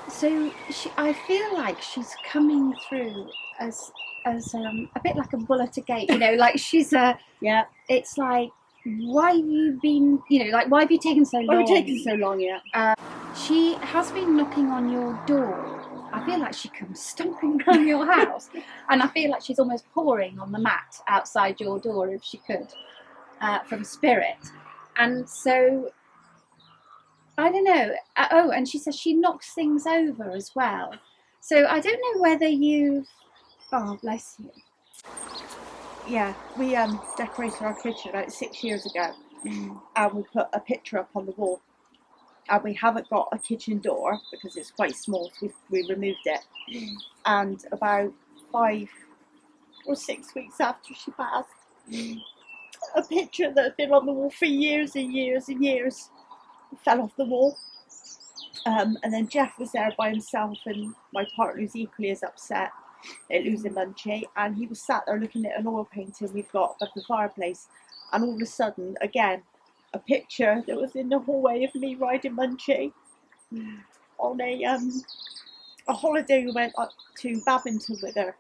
So I feel like she's coming through as a bit like a bull at a gate, like she's a Yeah. It's like, why have you been, why have you taken so long? Why have you taken so long? Yeah. She has been knocking on your door. I feel like she comes stomping around your house, and I feel like she's almost pouring on the mat outside your door if she could, from spirit. And so, I don't know. Oh, and she says she knocks things over as well. So I don't know whether you've. Oh, bless you. Yeah, we decorated our kitchen about 6 years ago, and we put a picture up on the wall. And we haven't got a kitchen door because it's quite small, so we removed it. And about 5 or 6 weeks after she passed, a picture that had been on the wall for years and years and years fell off the wall. And then Jeff was there by himself, and my partner was equally as upset at losing Muncher, and he was sat there looking at an oil painting we've got above the fireplace, and all of a sudden, again, a picture that was in the hallway of me riding Muncher on a holiday we went up to Babington with her,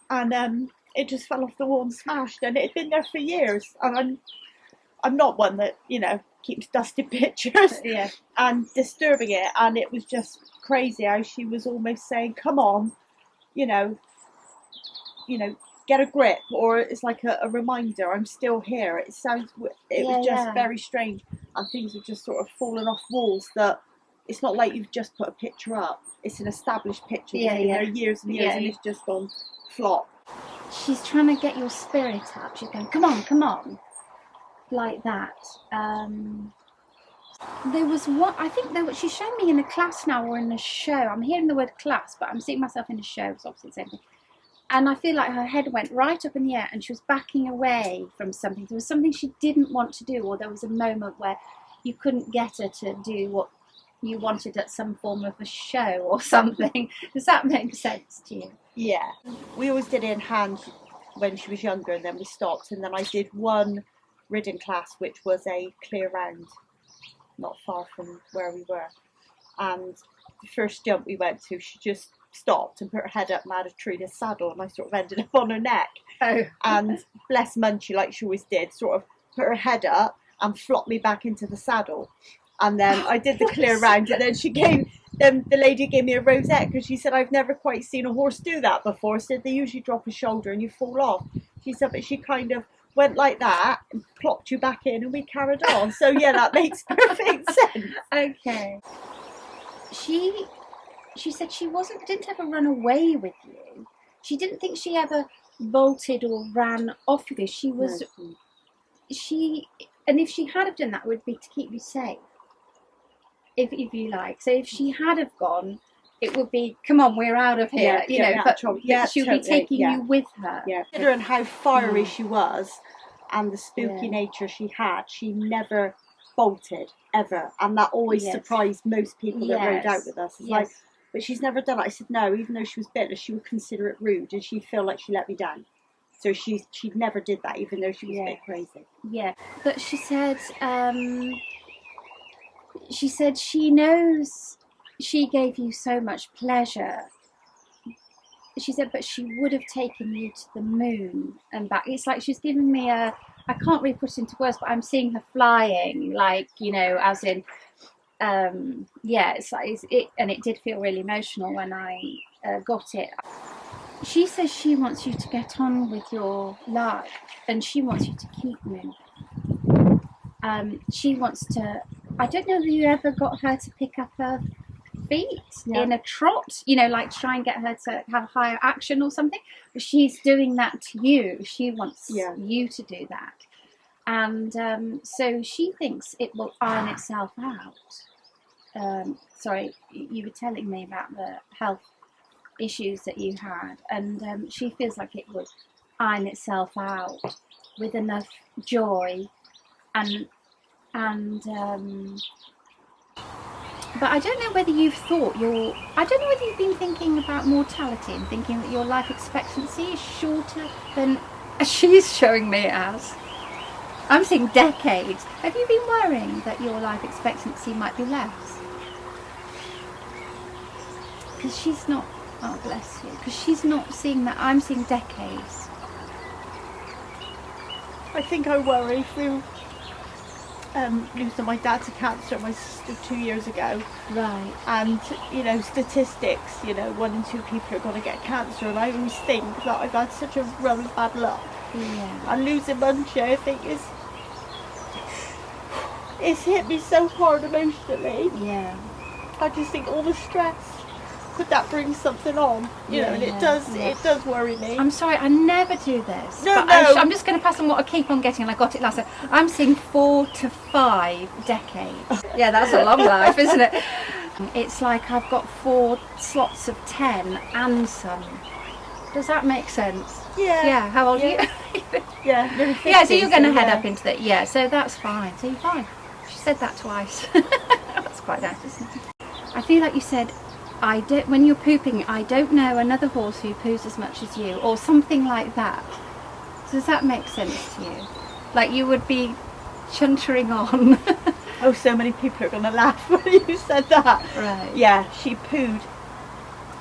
and it just fell off the wall and smashed, and it had been there for years, and I'm not one that keeps dusted pictures and disturbing it, and it was just crazy how she was almost saying, come on, get a grip, or it's like a reminder, I'm still here. It was just very strange, and things have just sort of fallen off walls that it's not like you've just put a picture up, it's an established picture that's been there years and years, and it's just gone flop. She's trying to get your spirit up. She's going, come on, like that. There was one, I think she's shown me in a class now or in a show. I'm hearing the word class, but I'm seeing myself in a show. It's obviously the same thing. And I feel like her head went right up in the air, and she was backing away from something. There was something she didn't want to do, or there was a moment where you couldn't get her to do what you wanted at some form of a show or something. Does that make sense to you? Yeah. We always did it in hand when she was younger, and then we stopped. And then I did one ridden class, which was a clear round, not far from where we were. And the first jump we went to, she just stopped and put her head up and had a tree in a saddle, and I sort of ended up on her neck. Oh. And bless Muncher, like she always did, sort of put her head up and flopped me back into the saddle. And then I did the clear round, and then the lady gave me a rosette, because she said, I've never quite seen a horse do that before. She said they usually drop a shoulder and you fall off. She said, but she kind of went like that and plopped you back in, and we carried on. So yeah, that makes perfect sense. Okay. She said she didn't ever run away with you. She didn't think she ever bolted or ran off with you. And if she had have done that, it would be to keep you safe. If you like. So if she had have gone, it would be, come on, we're out of here. But she'll be taking you with her. Yeah. Considering how fiery she was and the spooky nature she had, she never bolted ever, and that always surprised most people that rode out with us. It's like, but she's never done it. I said no, even though she was bitter, she would consider it rude, and she'd feel like she let me down. So she never did that, even though she was a bit crazy. Yeah, but she said she knows she gave you so much pleasure. She said, but she would have taken you to the moon and back. It's like she's giving me I can't really put it into words, but I'm seeing her flying, like, as in, it's like, and it did feel really emotional when I got it. She says she wants you to get on with your life, and she wants you to keep moving. She wants to, I don't know if you ever got her to pick up her feet in a trot, like try and get her to have higher action or something, but she's doing that to you. She wants you to do that, and so she thinks it will iron itself out. Sorry, you were telling me about the health issues that you had, and she feels like it would iron itself out with enough joy and but I don't know whether you've been thinking about mortality and thinking that your life expectancy is shorter than she's showing me as. I'm seeing decades. Have you been worrying that your life expectancy might be less? Because she's not, oh bless you, because she's not seeing that. I'm seeing decades. I think I worry through losing my dad to cancer and my sister 2 years ago. Right. And, you know, statistics, you know, 1 in 2 people are going to get cancer, and I always think that I've had such a run of bad luck. Yeah. And losing Muncher, I think, it's hit me so hard emotionally. Yeah. I just think all the stress, could that bring something on? You know, and it does worry me. I'm sorry, I never do this. No, but no. I'm just going to pass on what I keep on getting, and I got it last time. I'm seeing 4 to 5 decades. Yeah, that's a long life, isn't it? It's like I've got 4 slots of 10 and some. Does that make sense? Yeah. Yeah, how old are you? Yeah, nearly 50, yeah, so you're going to head yeah. up into that. Yeah, so that's fine. So you're fine. She said that twice. That's quite nice, isn't it? I feel like you said, when you're pooping, I don't know another horse who poos as much as you, or something like that. So does that make sense to you? Like you would be chuntering on. Oh, so many people are going to laugh when you said that. Right. Yeah, she pooed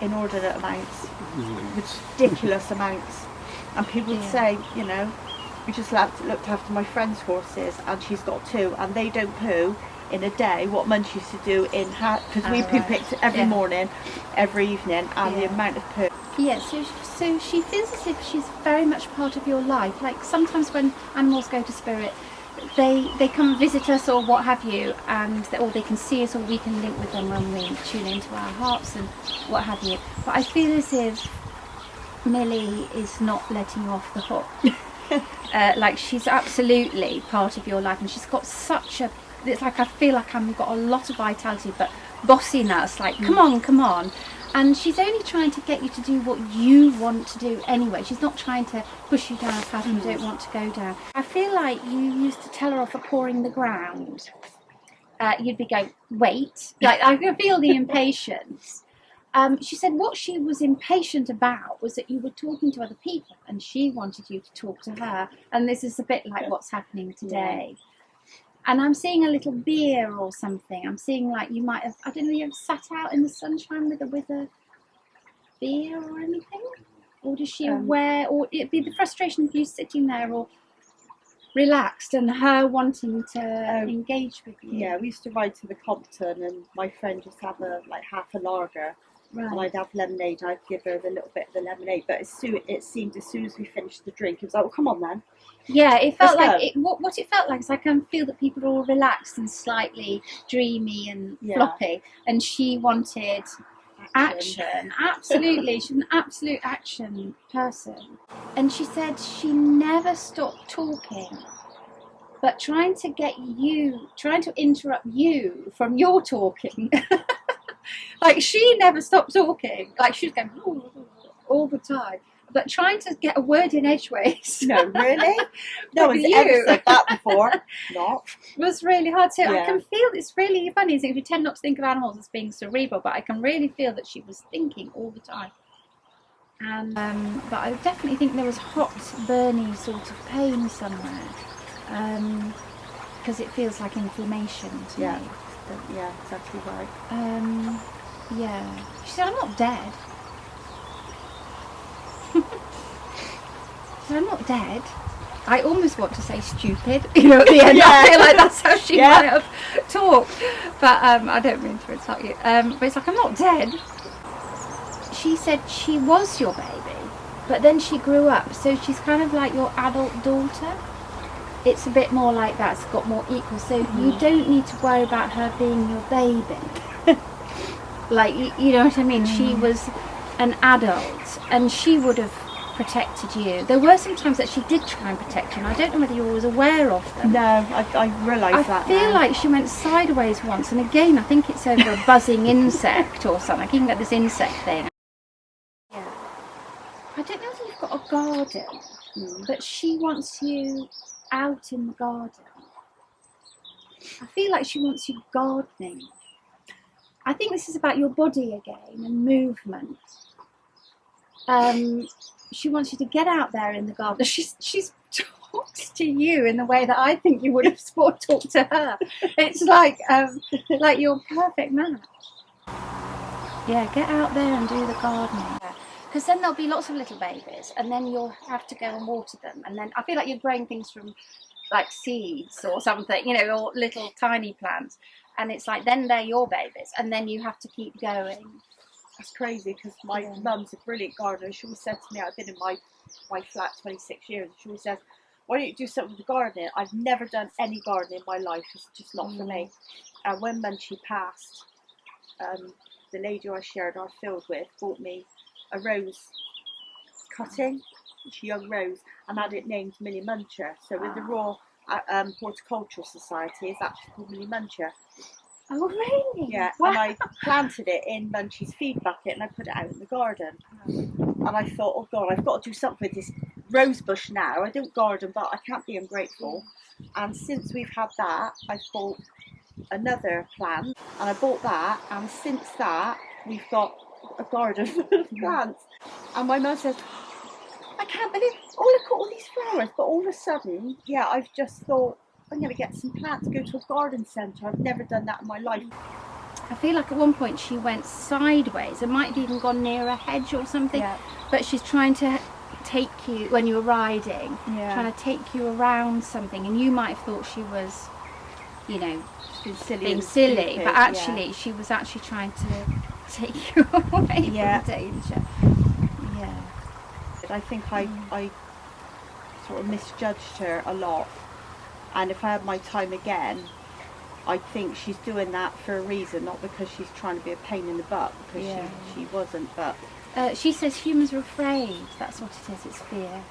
inordinate amounts, ridiculous amounts. And people would say, you know, we just looked after my friend's horses, and she's got 2, and they don't poo in a day what Munch used to do in because we poo picked every morning, every evening, and the amount of poo. Yeah, so she feels as if she's very much part of your life. Like sometimes when animals go to spirit, they come visit us or what have you, or they can see us, or we can link with them when we tune into our hearts and what have you. But I feel as if Millie is not letting you off the hook. Like she's absolutely part of your life, and she's got it's like I feel like I've got a lot of vitality, but bossiness, like come on, and she's only trying to get you to do what you want to do anyway. She's not trying to push you down a path you don't want to go down. I feel like you used to tell her off for pouring the ground. You'd be going, wait, like I can feel the impatience. She said what she was impatient about was that you were talking to other people, and she wanted you to talk to her, and this is a bit like what's happening today. And I'm seeing a little beer or something. I'm seeing like you might have, I don't know, you ever sat out in the sunshine with a beer or anything? Or does she aware, or it'd be the frustration of you sitting there or relaxed and her wanting to engage with you? Yeah, we used to ride to the Compton, and my friend just have half a lager. Right. And I'd have lemonade, I'd give her a little bit of the lemonade, but it seemed as soon as we finished the drink, it was like, well, come on then. Yeah, it felt like what it felt like is I can feel that people are all relaxed and slightly dreamy and floppy, and she wanted action. Absolutely, she's an absolute action person. And she said she never stopped talking, but trying to interrupt you from your talking. Like she never stopped talking. Like she was going all the time. But trying to get a word in edgeways. No, really? No one's ever said that before. Not. It was really hard to. I can feel it's really funny. Is we tend not to think of animals as being cerebral, but I can really feel that she was thinking all the time. And but I definitely think there was hot, burny sort of pain somewhere, because it feels like inflammation to me. Yeah, exactly right. Yeah. She said, "I'm not dead." I'm not dead. I almost want to say stupid, you know, at the end. I feel like that's how she might have talked. But I don't mean to insult you. But it's like, I'm not dead. She said she was your baby, but then she grew up. So she's kind of like your adult daughter. It's a bit more like that. It's got more equal. So you don't need to worry about her being your baby. Like, you know what I mean? She was an adult, and she would have protected you. There were some times that she did try and protect you, and I don't know whether you were always aware of them. No, I realise that. I feel like she went sideways once, and again I think it's over a buzzing insect or something. I can get this insect thing. Yeah. I don't know if you've got a garden, but she wants you out in the garden. I feel like she wants you gardening. I think this is about your body again and movement. She wants you to get out there in the garden. She's talks to you in the way that I think you would have talked to her. It's like you're a perfect match. Yeah, get out there and do the gardening. Because then there'll be lots of little babies, and then you'll have to go and water them. And then I feel like you're growing things from like seeds or something, you know, or little tiny plants. And it's like, then they're your babies, and then you have to keep going. That's crazy, because my mum's a brilliant gardener. She always said to me, I've been in my flat 26 years, and she always says, why don't you do something with the gardening? I've never done any gardening in my life. It's just not for me. And when Muncher passed, the lady who I shared our field with bought me a rose cutting, it's a young rose, and had it named Millie Muncher. So with the Royal Horticultural Society, it's actually called Millie Muncher. Oh, really? Yeah, wow. And I planted it in Muncher's feed bucket, and I put it out in the garden. And I thought, oh God, I've got to do something with this rose bush now. I don't garden, but I can't be ungrateful. And since we've had that, I've bought another plant, and I bought that, and since that, we've got a garden full of plants. And my mum says, I can't believe, oh, look at all these flowers. But all of a sudden, yeah, I've just thought, I'm going to get some plants, go to a garden centre. I've never done that in my life. I feel like at one point she went sideways. It might have even gone near a hedge or something. Yeah. But she's trying to take you, when you were riding, trying to take you around something. And you might have thought she was, you know, being silly. But actually, she was actually trying to take you away from danger. Yeah. I think I sort of misjudged her a lot. And if I had my time again, I think she's doing that for a reason, not because she's trying to be a pain in the butt, because she wasn't. But she says humans are afraid. That's what it is. It's fear.